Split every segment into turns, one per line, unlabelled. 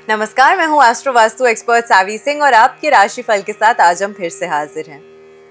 नमस्कार, मैं हूँ एस्ट्रो वास्तु एक्सपर्ट सावी सिंह और आपके राशिफल के साथ आज हम फिर से हाजिर हैं।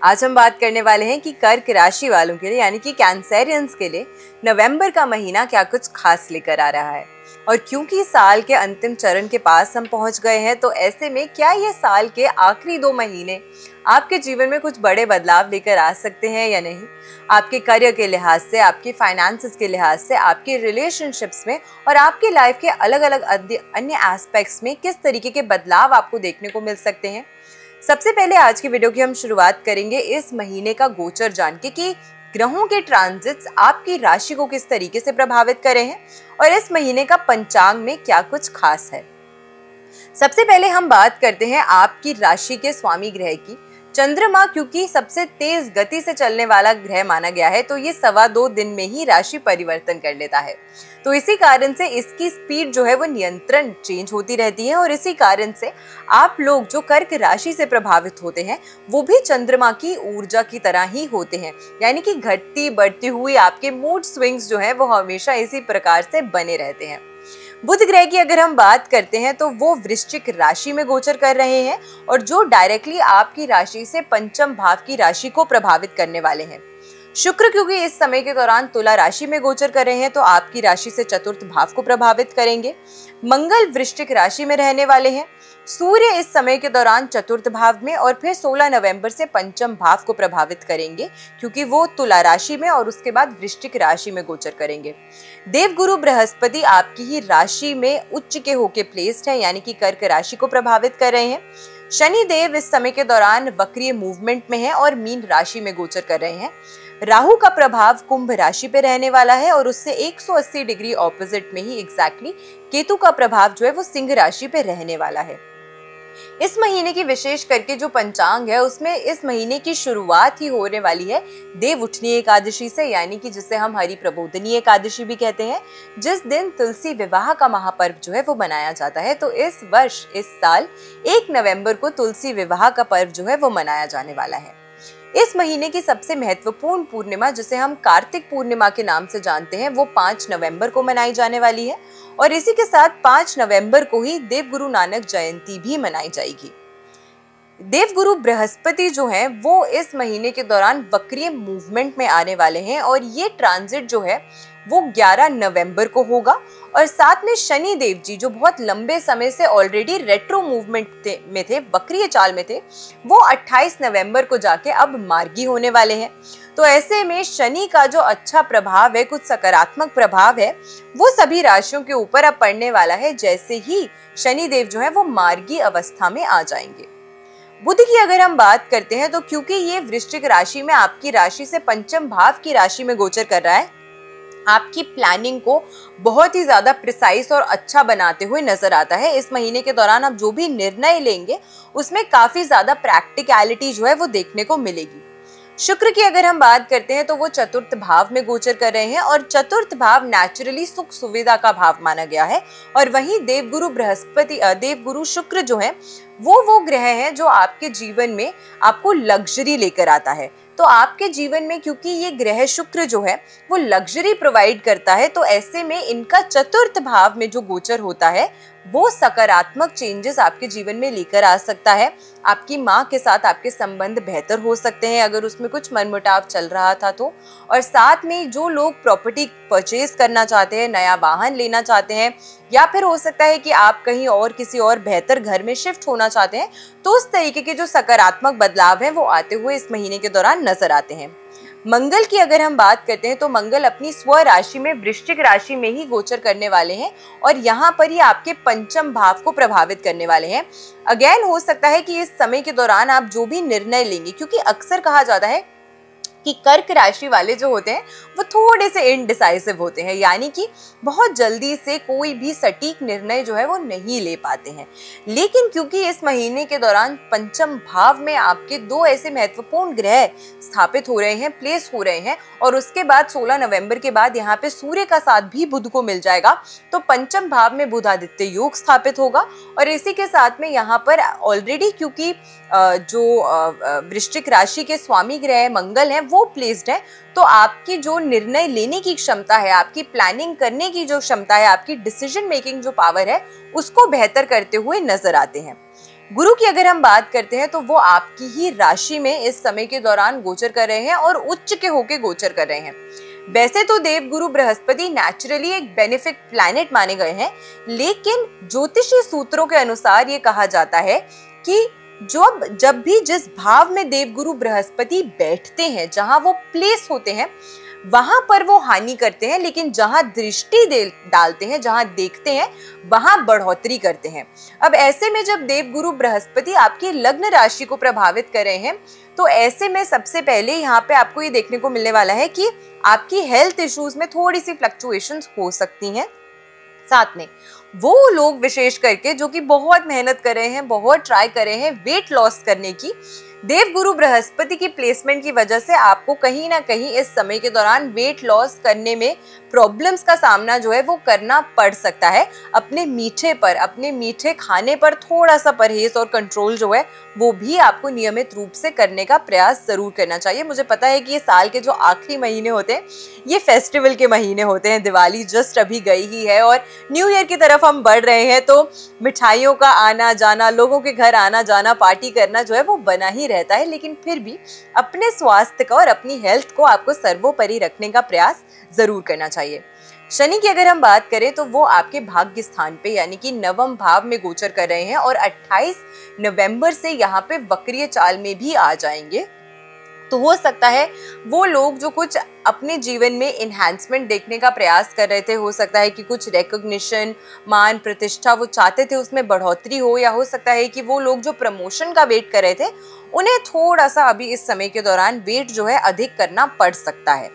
आज हम बात करने वाले हैं कि कर्क राशि वालों के लिए यानी कि कैंसेरियंस के लिए नवंबर का महीना क्या कुछ खास लेकर आ रहा है। और क्योंकि साल के अंतिम चरण के पास हम पहुंच गए हैं, तो ऐसे में क्या ये साल के आखिरी 2 महीने आपके जीवन में कुछ बड़े बदलाव लेकर आ सकते हैं या नहीं। आपके करियर के लिहाज से, आपके फाइनेंसेस के लिहाज से, आपके रिलेशनशिप्स में और आपके लाइफ के अलग अलग अन्य एस्पेक्ट्स में किस तरीके के बदलाव आपको देखने को मिल सकते हैं। सबसे पहले आज की वीडियो की हम शुरुआत करेंगे इस महीने का गोचर जान के कि ग्रहों के ट्रांजिट्स आपकी राशि को किस तरीके से प्रभावित कर रहे हैं और इस महीने का पंचांग में क्या कुछ खास है। सबसे पहले हम बात करते हैं आपकी राशि के स्वामी ग्रह की। चंद्रमा क्योंकि सबसे तेज गति से चलने वाला ग्रह माना गया है, तो ये 2.25 दिन में ही राशि परिवर्तन कर लेता है। तो इसी कारण से इसकी स्पीड जो है वो नियंत्रण चेंज होती रहती है और इसी कारण से आप लोग जो कर्क राशि से प्रभावित होते हैं वो भी चंद्रमा की ऊर्जा की तरह ही होते हैं, यानी कि घटती बढ़ती हुई आपके मूड स्विंग्स जो है वो हमेशा इसी प्रकार से बने रहते हैं। बुध ग्रह की अगर हम बात करते हैं तो वो वृश्चिक राशि में गोचर कर रहे हैं और जो डायरेक्टली आपकी राशि से पंचम भाव की राशि को प्रभावित करने वाले हैं। शुक्र क्योंकि इस समय के दौरान तुला राशि में गोचर कर रहे हैं तो आपकी राशि से चतुर्थ भाव को प्रभावित करेंगे। मंगल वृश्चिक राशि में रहने वाले हैं। सूर्य इस समय के दौरान चतुर्थ भाव में और फिर 16 नवंबर से पंचम भाव को प्रभावित करेंगे क्योंकि वो तुला राशि में और उसके बाद वृश्चिक राशि में गोचर करेंगे। देवगुरु बृहस्पति आपकी ही राशि में उच्च के होके प्लेस्ड है, यानी कि कर्क राशि को प्रभावित कर रहे हैं। शनि देव इस समय के दौरान वक्रीय मूवमेंट में है और मीन राशि में गोचर कर रहे हैं। राहु का प्रभाव कुंभ राशि पे रहने वाला है और उससे 180 डिग्री ऑपोजिट में ही एग्जैक्टली केतु का प्रभाव जो है वो सिंह राशि पे रहने वाला है। इस महीने की विशेष करके जो पंचांग है उसमें इस महीने की शुरुआत ही होने वाली है देव उठनी एकादशी से, यानी कि जिसे हम हरि प्रबोधनी एकादशी भी कहते हैं, जिस दिन तुलसी विवाह का महापर्व जो है वो मनाया जाता है। तो इस वर्ष इस साल 1 नवंबर को तुलसी विवाह का पर्व जो है वो मनाया जाने वाला है। इस महीने की सबसे महत्वपूर्ण पूर्णिमा जिसे हम कार्तिक पूर्णिमा के नाम से जानते हैं वो 5 नवंबर को मनाई जाने वाली है और इसी के साथ 5 नवंबर को ही देवगुरु नानक जयंती भी मनाई जाएगी। देवगुरु बृहस्पति जो हैं वो इस महीने के दौरान वक्रीय मूवमेंट में आने वाले हैं और ये ट्रांजिट जो है वो 11 नवंबर को होगा और साथ में शनि देव जी जो बहुत लंबे समय से ऑलरेडी रेट्रो मूवमेंट में थे, वक्रीय चाल में थे, वो 28 नवंबर को जाके अब मार्गी होने वाले हैं। तो ऐसे में शनि का जो अच्छा प्रभाव है, कुछ सकारात्मक प्रभाव है, वो सभी राशियों के ऊपर अब पड़ने वाला है जैसे ही शनि देव जो है वो मार्गी अवस्था में आ जाएंगे। बुध की अगर हम बात करते हैं तो क्योंकि ये वृश्चिक राशि में आपकी राशि से पंचम भाव की राशि में गोचर कर रहा है, आपकी प्लानिंग को बहुत ही ज्यादा प्रिसाइज और अच्छा बनाते हुए नजर आता है। इस महीने के दौरान आप जो भी निर्णय लेंगे उसमें काफी ज्यादा प्रैक्टिकलिटी जो है वो देखने को मिलेगी। शुक्र की अगर हम बात करते हैं तो वो चतुर्थ भाव में गोचर कर रहे हैं और चतुर्थ भाव नेचुरली सुख सुविधा का भाव माना गया है और वहीं देवगुरु शुक्र जो है वो ग्रह हैं जो आपके जीवन में आपको लग्जरी लेकर आता है। तो आपके जीवन में क्योंकि ये ग्रह शुक्र जो है वो लग्जरी प्रोवाइड करता है, तो ऐसे में इनका चतुर्थ भाव में जो गोचर होता है वो सकारात्मक चेंजेस आपके जीवन में लेकर आ सकता है। आपकी माँ के साथ आपके संबंध बेहतर हो सकते हैं अगर उसमें कुछ मनमुटाव चल रहा था तो, और साथ में जो लोग प्रॉपर्टी परचेज करना चाहते हैं, नया वाहन लेना चाहते हैं या फिर हो सकता है कि आप कहीं और किसी और बेहतर घर में शिफ्ट होना चाहते हैं, तो उस तरीके के जो सकारात्मक बदलाव हैं वो आते हुए इस महीने के दौरान नजर आते हैं। मंगल की अगर हम बात करते हैं तो मंगल अपनी स्व राशि में वृश्चिक राशि में ही गोचर करने वाले हैं और यहाँ पर ही आपके पंचम भाव को प्रभावित करने वाले हैं। अगेन हो सकता है कि इस समय के दौरान आप जो भी निर्णय लेंगे, क्योंकि अक्सर कहा जाता है कि कर्क राशि वाले जो होते हैं वो थोड़े से इनडिसाइसिव होते हैं, यानी कि बहुत जल्दी से कोई भी सटीक निर्णय जो है वो नहीं ले पाते हैं। लेकिन क्योंकि इस महीने के दौरान पंचम भाव में आपके 2 ऐसे महत्वपूर्ण ग्रह स्थापित हो रहे हैं, प्लेस हो रहे हैं और उसके बाद 16 नवंबर के बाद यहाँ पे सूर्य का साथ भी बुध को मिल जाएगा, तो पंचम भाव में बुध आदित्य योग स्थापित होगा और इसी के साथ में यहाँ पर ऑलरेडी क्योंकि जो वृश्चिक राशि के स्वामी ग्रह मंगल हैं वो प्लेस्ड है तो आपकी जो निर्णय लेने की क्षमता है, आपकी प्लानिंग करने की जो क्षमता है, आपकी डिसीजन मेकिंग जो पावर है, उसको बेहतर करते हुए नजर आते हैं। गुरु की अगर हम बात करते हैं तो वो आपकी ही राशि में इस समय के दौरान गोचर कर रहे हैं और उच्च के होके गोचर कर रहे हैं। वैसे तो देवगुरु बृहस्पति नेचुरली एक बेनिफिक प्लैनेट माने गए हैं, लेकिन ज्योतिषीय सूत्रों के अनुसार ये कहा जाता है कि जब भी जिस भाव में देवगुरु बृहस्पति बैठते हैं, जहां वो प्लेस होते हैं, वहां पर वो हानि करते हैं, लेकिन जहां दृष्टि डालते हैं, जहां देखते हैं, वहां बढ़ोतरी करते हैं। अब ऐसे में जब देवगुरु बृहस्पति आपकी लग्न राशि को प्रभावित कर रहे हैं, तो ऐसे में सबसे पहले यहाँ पे आपको ये देखने को मिलने वाला है कि आपकी हेल्थ इश्यूज में थोड़ी सी फ्लक्चुएशंस हो सकती हैं। साथ में वो लोग विशेष करके जो कि बहुत मेहनत कर रहे हैं, बहुत ट्राई कर रहे हैं वेट लॉस करने की, देवगुरु बृहस्पति की प्लेसमेंट की वजह से आपको कहीं ना कहीं इस समय के दौरान वेट लॉस करने में प्रॉब्लम्स का सामना जो है वो करना पड़ सकता है। अपने मीठे खाने पर थोड़ा सा परहेज और कंट्रोल जो है वो भी आपको नियमित रूप से करने का प्रयास जरूर करना चाहिए। मुझे पता है कि ये साल के जो आखिरी महीने होते हैं ये फेस्टिवल के महीने होते हैं, दिवाली जस्ट अभी गई ही है और न्यू ईयर की तरफ हम बढ़ रहे हैं, तो मिठाइयों का आना जाना, लोगों के घर आना जाना, पार्टी करना जो है वो बना ही रहता है। लेकिन फिर भी अपने स्वास्थ्य का और अपनी हेल्थ को आपको सर्वोपरि रखने का प्रयास जरूर करना चाहिए। शनि की अगर हम बात करें तो वो आपके भाग्य स्थान पे यानी कि नवम भाव में गोचर कर रहे हैं और 28 नवंबर से यहाँ पे वक्रीय चाल में भी आ जाएंगे। तो हो सकता है वो लोग जो कुछ अपने जीवन में इन्हांसमेंट देखने का प्रयास कर रहे थे, हो सकता है कि कुछ रिकॉग्निशन, मान प्रतिष्ठा वो चाहते थे उसमें बढ़ोतरी हो, या हो सकता है कि वो लोग जो प्रमोशन का वेट कर रहे थे उन्हें थोड़ा सा अभी इस समय के दौरान वेट जो है अधिक करना पड़ सकता है।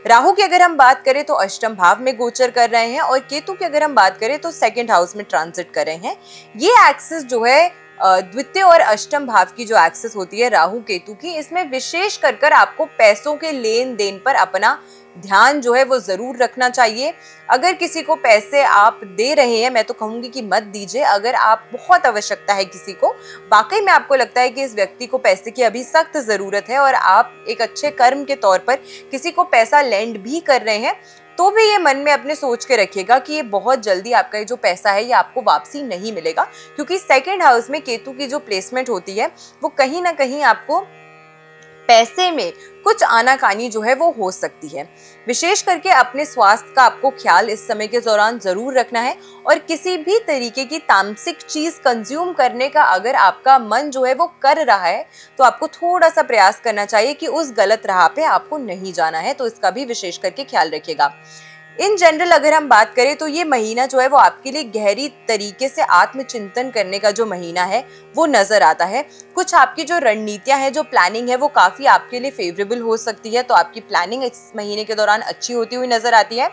राहु की अगर हम बात करें तो अष्टम भाव में गोचर कर रहे हैं और केतु की अगर हम बात करें तो सेकंड हाउस में ट्रांजिट कर रहे हैं। ये एक्सिस जो है द्वितीय और अष्टम भाव की जो एक्सेस होती है राहु केतु की, इसमें विशेष कर आपको पैसों के लेन देन पर अपना ध्यान जो है वो जरूर रखना चाहिए। अगर किसी को पैसे आप दे रहे हैं, मैं तो कहूंगी कि मत दीजिए। अगर आप बहुत आवश्यकता है किसी को, वाकई में आपको लगता है कि इस व्यक्ति को पैसे की अभी सख्त जरूरत है और आप एक अच्छे कर्म के तौर पर किसी को पैसा लेंड भी कर रहे हैं, तो भी ये मन में अपने सोच के रखिएगा कि ये बहुत जल्दी आपका ये जो पैसा है ये आपको वापसी नहीं मिलेगा, क्योंकि सेकंड हाउस में केतु की जो प्लेसमेंट होती है वो कहीं ना कहीं आपको पैसे में कुछ आनाकानी जो है वो हो सकती है। विशेष करके अपने स्वास्थ्य का आपको ख्याल इस समय के दौरान जरूर रखना है और किसी भी तरीके की तामसिक चीज कंज्यूम करने का अगर आपका मन जो है वो कर रहा है तो आपको थोड़ा सा प्रयास करना चाहिए कि उस गलत राह पे आपको नहीं जाना है, तो इसका भी विशेष करके ख्याल रखिएगा। इन जनरल अगर हम बात करें तो ये महीना जो है वो आपके लिए गहरी तरीके से आत्मचिंतन करने का जो महीना है वो नजर आता है। कुछ आपकी जो रणनीतियां हैं, जो प्लानिंग है वो काफी आपके लिए फेवरेबल हो सकती है, तो आपकी प्लानिंग इस महीने के दौरान अच्छी होती हुई नजर आती है।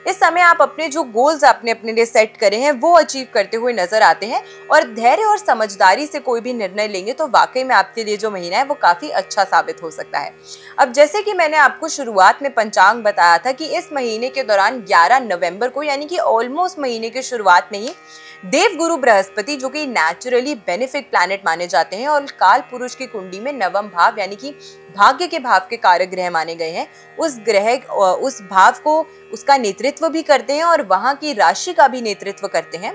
इस समय आप अपने जो गोल्स आपने अपने लिए सेट करे हैं वो अचीव करते हुए नजर आते हैं और धैर्य और समझदारी से कोई भी निर्णय लेंगे तो वाकई में आपके लिए जो महीना है वो काफी अच्छा साबित हो सकता है। अब जैसे कि मैंने आपको शुरुआत में पंचांग बताया था कि इस महीने के दौरान 11 नवंबर को यानी कि ऑलमोस्ट महीने की शुरुआत में ही देवगुरु बृहस्पति, जो कि नेचुरली बेनिफिक प्लैनेट माने जाते हैं और काल पुरुष की कुंडली में नवम भाव यानी कि भाग्य के भाव के कारक ग्रह माने गए हैं, उस ग्रह उस भाव को उसका नेतृत्व भी करते हैं और वहां की राशि का भी नेतृत्व करते हैं।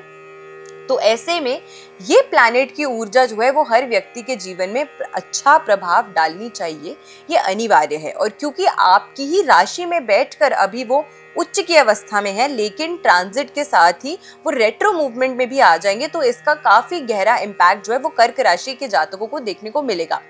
तो ऐसे में ये प्लैनेट की ऊर्जा जो है वो हर व्यक्ति के जीवन में अच्छा प्रभाव डालनी चाहिए, ये अनिवार्य है। और क्योंकि आपकी ही राशि में बैठकर अभी वो उच्च की अवस्था में है, लेकिन ट्रांजिट के साथ ही वो रेट्रो मूवमेंट में भी आ जाएंगे, तो इसका काफी गहरा इम्पैक्ट जो है वो कर्क राशि के जातकों को देखने को मिलेगा।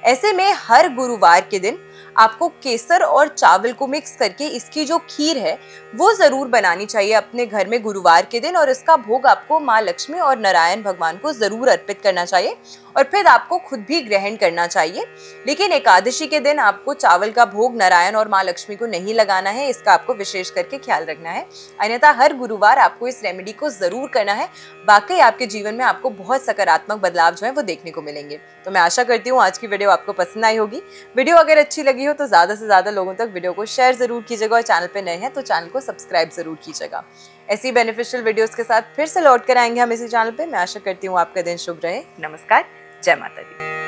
ऐसे में हर गुरुवार के दिन आपको केसर और चावल को मिक्स करके इसकी जो खीर है वो जरूर बनानी चाहिए अपने घर में गुरुवार के दिन, और इसका भोग आपको माँ लक्ष्मी और नारायण भगवान को जरूर अर्पित करना चाहिए और फिर आपको खुद भी ग्रहण करना चाहिए। लेकिन एकादशी के दिन आपको चावल का भोग नारायण और माँ लक्ष्मी को नहीं लगाना है, इसका आपको विशेष करके ख्याल रखना है। अन्यथा हर गुरुवार आपको इस रेमेडी को जरूर करना है। वाकई आपके जीवन में आपको बहुत सकारात्मक बदलाव जो है वो देखने को मिलेंगे। तो मैं आशा करती हूँ आज की वीडियो आपको पसंद आई होगी। वीडियो अगर अच्छी लगी हो तो ज्यादा से ज्यादा लोगों तक वीडियो को शेयर जरूर कीजिएगा और चैनल पे नए हैं तो चैनल को सब्सक्राइब जरूर कीजिएगा। ऐसी बेनिफिशियल वीडियोस के साथ फिर से लौट कर आएंगे हम इसी चैनल पे। मैं आशा करती हूँ आपका दिन शुभ रहे। नमस्कार, जय माता दी।